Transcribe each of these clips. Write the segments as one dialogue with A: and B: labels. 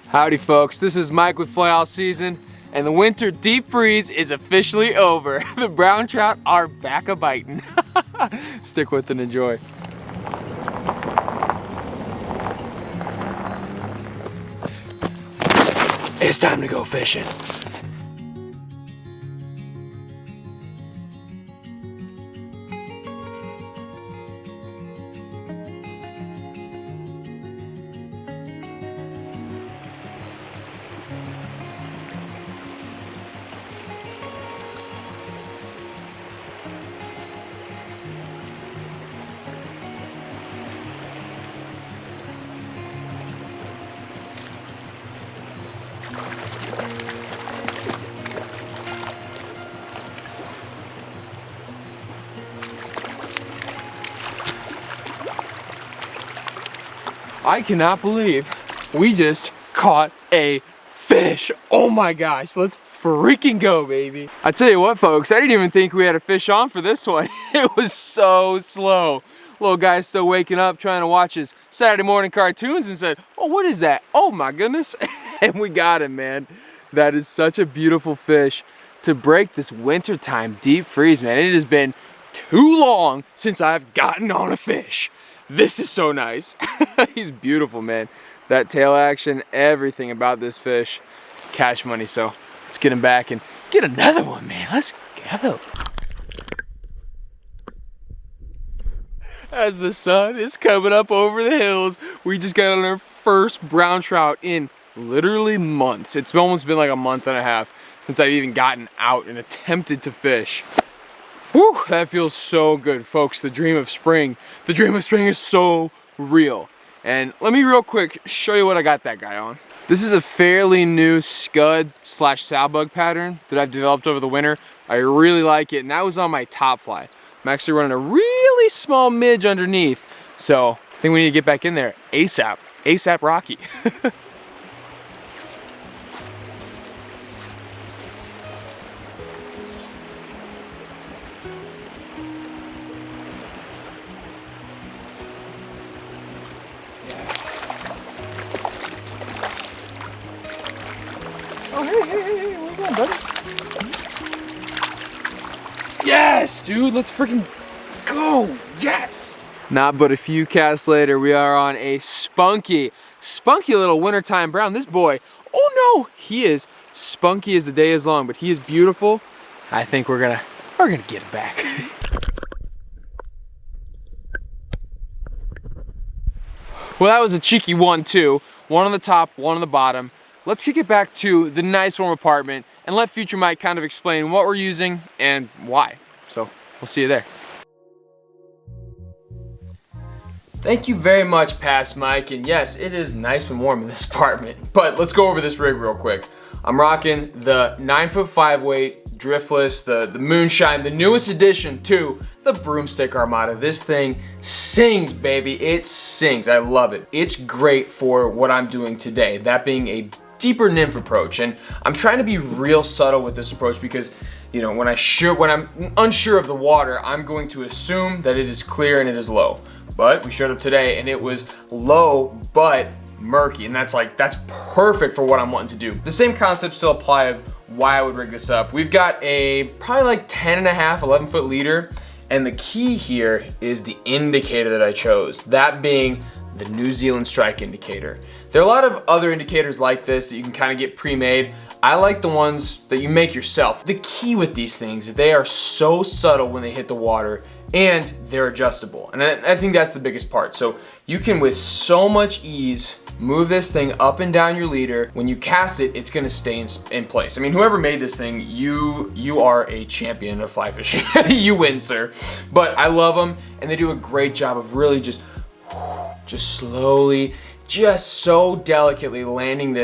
A: Howdy folks, this is Mike with Fly All Season, and the winter deep freeze is officially over. The brown trout are back a-biting. Stick with and enjoy. It's time to go fishing. I cannot believe we just caught a fish. Oh my gosh, let's freaking go, baby. I tell you what, folks, I didn't even think we had a fish on for this one. It was so slow. Little guy's still waking up trying to watch his Saturday morning cartoons and said, oh, what is that? Oh my goodness. And we got him, man. That is such a beautiful fish to break this wintertime deep freeze, man. It has been too long since I've gotten on a fish. This is so nice. He's beautiful, man. That tail action, everything about this fish, cash money. So let's get him back and get another one, man. Let's go. As the sun is coming up over the hills, we just got on our first brown trout in literally months. It's almost been like a month and a half since I've even gotten out and attempted to fish. Whew, that feels so good, folks. The dream of spring. The dream of spring is so real. And let me real quick show you what I got that guy on. This is a fairly new scud / salbug pattern that I've developed over the winter. I really like it, and that was on my top fly. I'm actually running a really small midge underneath. So I think we need to get back in there ASAP. ASAP Rocky. Oh, hey, where you going, buddy? Yes, dude, let's freaking go, yes! Not but a few casts later, we are on a spunky little wintertime brown. This boy, oh no, he is spunky as the day is long, but he is beautiful. I think we're gonna get him back. Well, that was a cheeky 1-2. One on the top, one on the bottom. Let's kick it back to the nice warm apartment and let future Mike kind of explain what we're using and why. So we'll see you there. Thank you very much, past Mike. And yes, it is nice and warm in this apartment, but let's go over this rig real quick. I'm rocking the 9'5" weight Driftless, the Moonshine, the newest addition to the Broomstick Armada. This thing sings, baby. It sings. I love it. It's great for what I'm doing today, that being a deeper nymph approach. And I'm trying to be real subtle with this approach because, you know, when I'm unsure of the water, I'm going to assume that it is clear and it is low. But we showed up today and it was low but murky, and that's perfect for what I'm wanting to do. The same concept still apply of why I would rig this up. We've got a probably like 10.5, 11 foot leader, and the key here is the indicator that I chose, that being the New Zealand strike indicator. There are a lot of other indicators like this that you can kind of get pre-made. I like the ones that you make yourself. The key with these things, they are so subtle when they hit the water and they're adjustable. And I think that's the biggest part. So you can, with so much ease, move this thing up and down your leader. When you cast it, it's gonna stay in place. I mean, whoever made this thing, you are a champion of fly fishing. You win, sir. But I love them, and they do a great job of really just slowly, just so delicately landing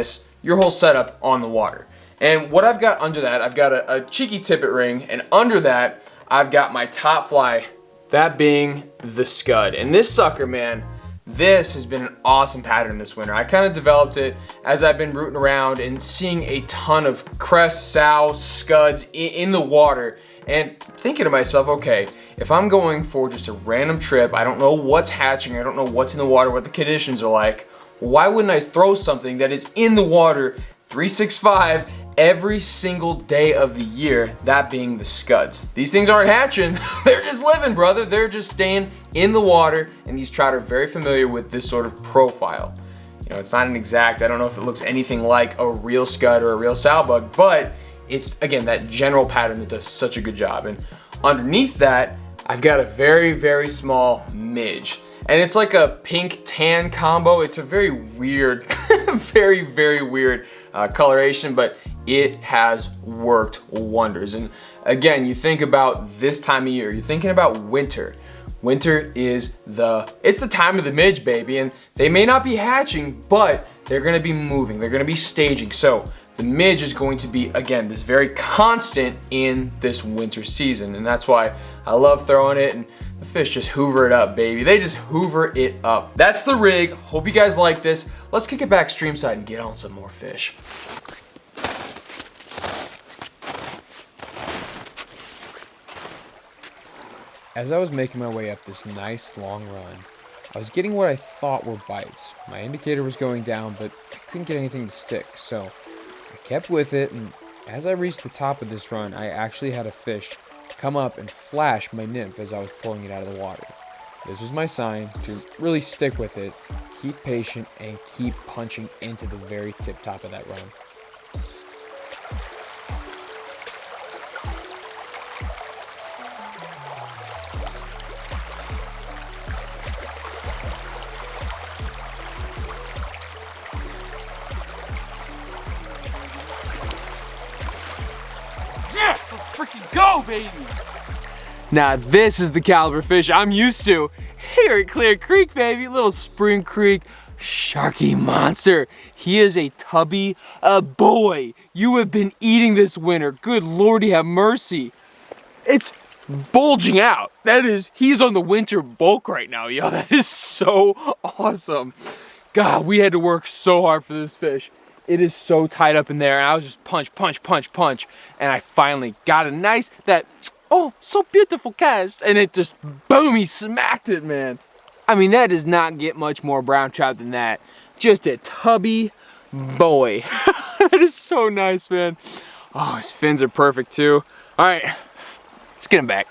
A: your whole setup on the water. And what I've got under that, I've got a cheeky tippet ring, and under that, I've got my top fly, that being the Scud. And this sucker, man, this has been an awesome pattern this winter. I kind of developed it as I've been rooting around and seeing a ton of crests, sows, scuds in the water, and thinking to myself, okay, if I'm going for just a random trip, I don't know what's hatching, I don't know what's in the water, what the conditions are like, why wouldn't I throw something that is in the water 365 every single day of the year, that being the scuds. These things aren't hatching, they're just living, brother. They're just staying in the water, and these trout are very familiar with this sort of profile. You know, it's not an exact, I don't know if it looks anything like a real scud or a real sow bug, but it's, again, that general pattern that does such a good job. And underneath that, I've got a very, very small midge. And it's like a pink tan combo. It's a very weird, very, very weird coloration, but it has worked wonders. And again, you think about this time of year, you're thinking about winter. Winter is it's the time of the midge, baby. And they may not be hatching, but they're gonna be moving, they're gonna be staging. So the midge is going to be, again, this very constant in this winter season. And that's why I love throwing it, and the fish just hoover it up, baby. They just hoover it up. That's the rig. Hope you guys like this. Let's kick it back streamside and get on some more fish.
B: As I was making my way up this nice long run, I was getting what I thought were bites. My indicator was going down, but I couldn't get anything to stick, so I kept with it, and as I reached the top of this run, I actually had a fish come up and flash my nymph as I was pulling it out of the water. This was my sign to really stick with it, keep patient, and keep punching into the very tip top of that run.
A: Yes, let's freaking go, baby! Now this is the caliber fish I'm used to here at Clear Creek, baby. Little Spring Creek sharky monster. He is a tubby boy. You have been eating this winter. Good Lordy have mercy. It's bulging out. He's on the winter bulk right now, yo. That is so awesome. God, we had to work so hard for this fish. It is so tied up in there, and I was just punch, and I finally got a nice, so beautiful cast, and it just, boom, he smacked it, man. I mean, that does not get much more brown trout than that. Just a tubby boy. That is so nice, man. Oh, his fins are perfect, too. All right, let's get him back.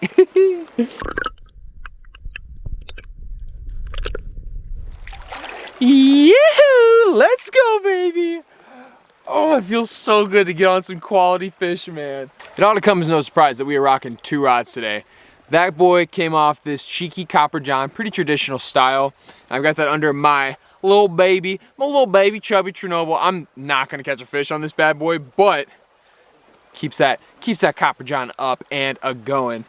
A: Yoo-hoo! Let's go, baby. Oh, it feels so good to get on some quality fish, man. It ought to come as no surprise that we are rocking two rods today. That boy came off this cheeky Copper John, pretty traditional style. I've got that under my little baby chubby Chernobyl. I'm not gonna catch a fish on this bad boy, but keeps that Copper John up and a-going.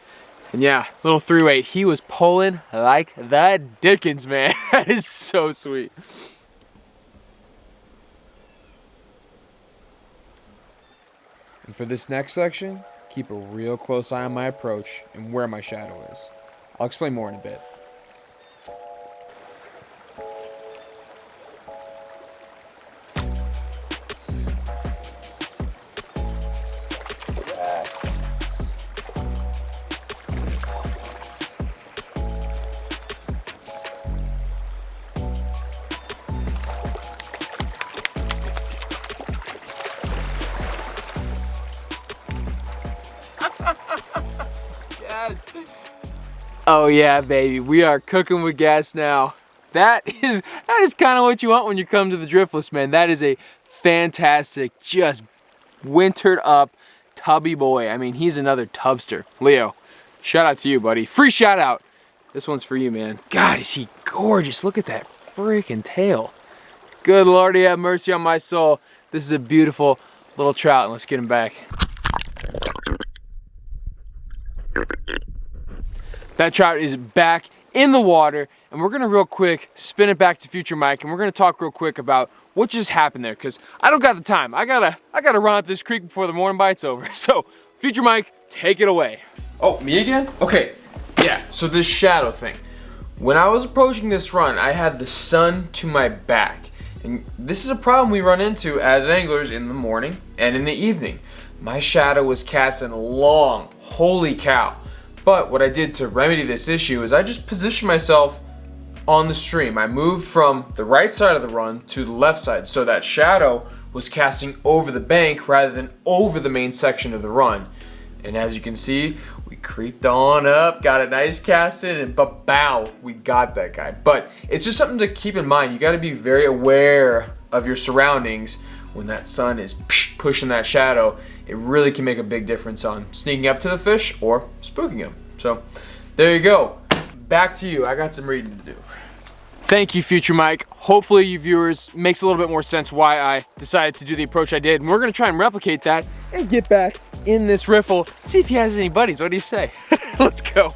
A: And yeah, little 3-weight, he was pulling like the Dickens, man. That is so sweet.
B: And for this next section, keep a real close eye on my approach and where my shadow is. I'll explain more in a bit.
A: Oh yeah, baby, we are cooking with gas now. That is kind of what you want when you come to the Driftless, man. That is a fantastic, just wintered up tubby boy. I mean, he's another tubster. Leo, shout out to you, buddy. Free shout out. This one's for you, man. God, is he gorgeous. Look at that freaking tail. Good Lordy have mercy on my soul. This is a beautiful little trout, and let's get him back. That trout is back in the water, and we're gonna real quick spin it back to Future Mike, and we're gonna talk real quick about what just happened there, because I don't got the time. I gotta run up this creek before the morning bite's over. So, Future Mike, take it away. Oh, me again? Okay, yeah, so this shadow thing. When I was approaching this run, I had the sun to my back, and this is a problem we run into as anglers in the morning and in the evening. My shadow was casting long, holy cow. But what I did to remedy this issue is I just positioned myself on the stream. I moved from the right side of the run to the left side, so that shadow was casting over the bank rather than over the main section of the run. And as you can see, we creeped on up, got a nice cast in, and bow, we got that guy. But it's just something to keep in mind. You got to be very aware of your surroundings when that sun is pushing that shadow. It really can make a big difference on sneaking up to the fish or spooking him. So there you go. Back to you. I got some reading to do. Thank you, Future Mike. Hopefully you viewers makes a little bit more sense why I decided to do the approach I did. And we're gonna try and replicate that and get back in this riffle. See if he has any buddies. What do you say? Let's go.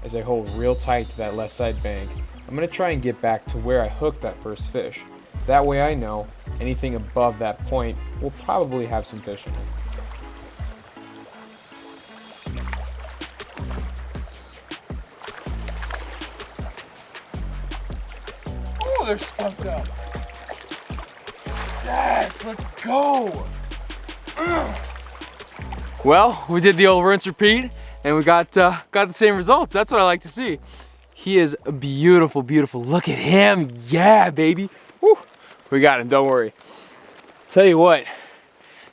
B: As I hold real tight to that left side bank, I'm gonna try and get back to where I hooked that first fish. That way I know anything above that point will probably have some fish in it.
A: Oh, they're spunked up. Yes, let's go. Well, we did the old rinse repeat, and we got the same results. That's what I like to see. He is beautiful, beautiful. Look at him. Yeah, baby. Woo. We got him, don't worry. Tell you what,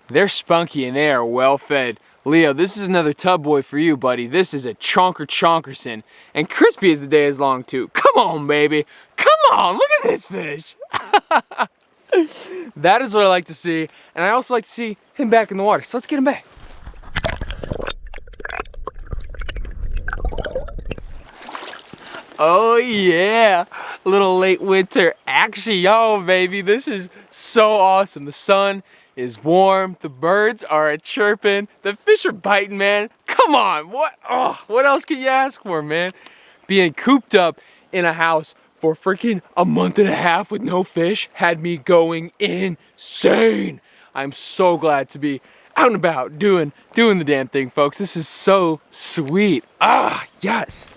A: they're spunky and they are well fed. Leo, this is another tub boy for you, buddy. This is a chonkerson. And crispy as the day is long, too. Come on, baby. Come on, look at this fish. That is what I like to see. And I also like to see him back in the water. So let's get him back. Oh yeah, a little late winter action, y'all, baby. This is so awesome. The sun is warm, the birds are chirping, the fish are biting, man. Come on, what else can you ask for, man? Being cooped up in a house for freaking a month and a half with no fish had me going insane. I'm so glad to be out and about doing the damn thing, folks. This is so sweet. Ah, yes.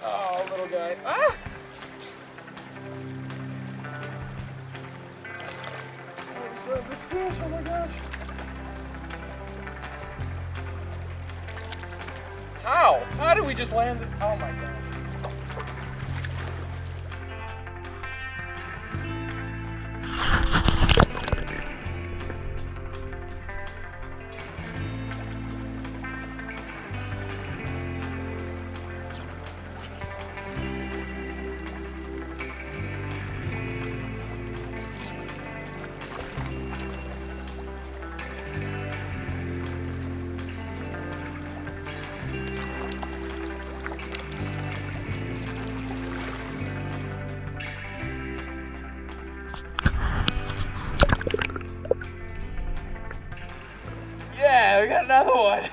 A: Oh, little guy. Ah! Oh, this fish, oh my gosh. How? How did we just land this? Oh my god. Yeah, we got another one.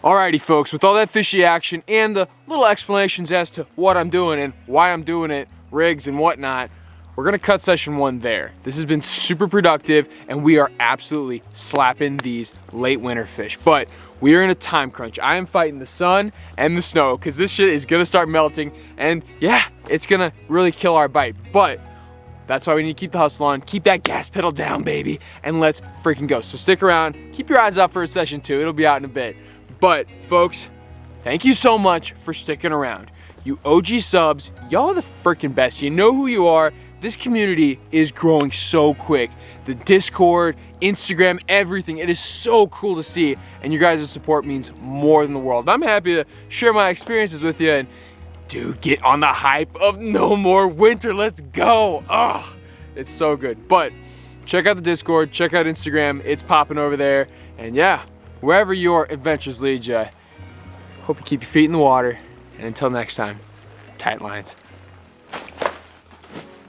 A: Alrighty folks, with all that fishy action and the little explanations as to what I'm doing and why I'm doing it, rigs and whatnot, we're gonna cut session 1 there. This has been super productive and we are absolutely slapping these late winter fish. But we are in a time crunch. I am fighting the sun and the snow because this shit is gonna start melting and yeah, it's gonna really kill our bite. But that's why we need to keep the hustle on, keep that gas pedal down, baby, and let's freaking go. So stick around, keep your eyes out for session 2. It'll be out in a bit. But folks, thank you so much for sticking around. You OG subs, y'all are the freaking best. You know who you are. This community is growing so quick. The Discord, Instagram, everything. It is so cool to see, and your guys' support means more than the world. I'm happy to share my experiences with you, and dude, get on the hype of no more winter. Let's go. Oh, it's so good. But check out the Discord, check out Instagram. It's popping over there. And yeah, wherever your adventures lead you, hope you keep your feet in the water. And until next time, tight lines.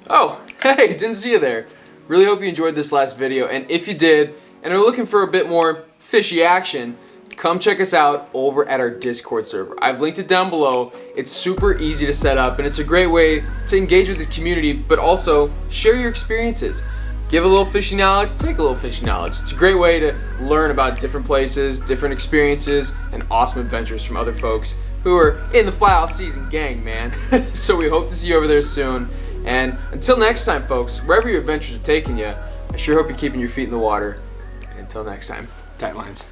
A: Oh, hey, didn't see you there. Really hope you enjoyed this last video. And if you did, and are looking for a bit more fishy action, come check us out over at our Discord server. I've linked it down below. It's super easy to set up and it's a great way to engage with this community, but also share your experiences. Give a little fishing knowledge, take a little fishing knowledge. It's a great way to learn about different places, different experiences, and awesome adventures from other folks who are in the fly off season gang, man. So we hope to see you over there soon. And until next time, folks, wherever your adventures are taking you, I sure hope you're keeping your feet in the water. And until next time, tight lines.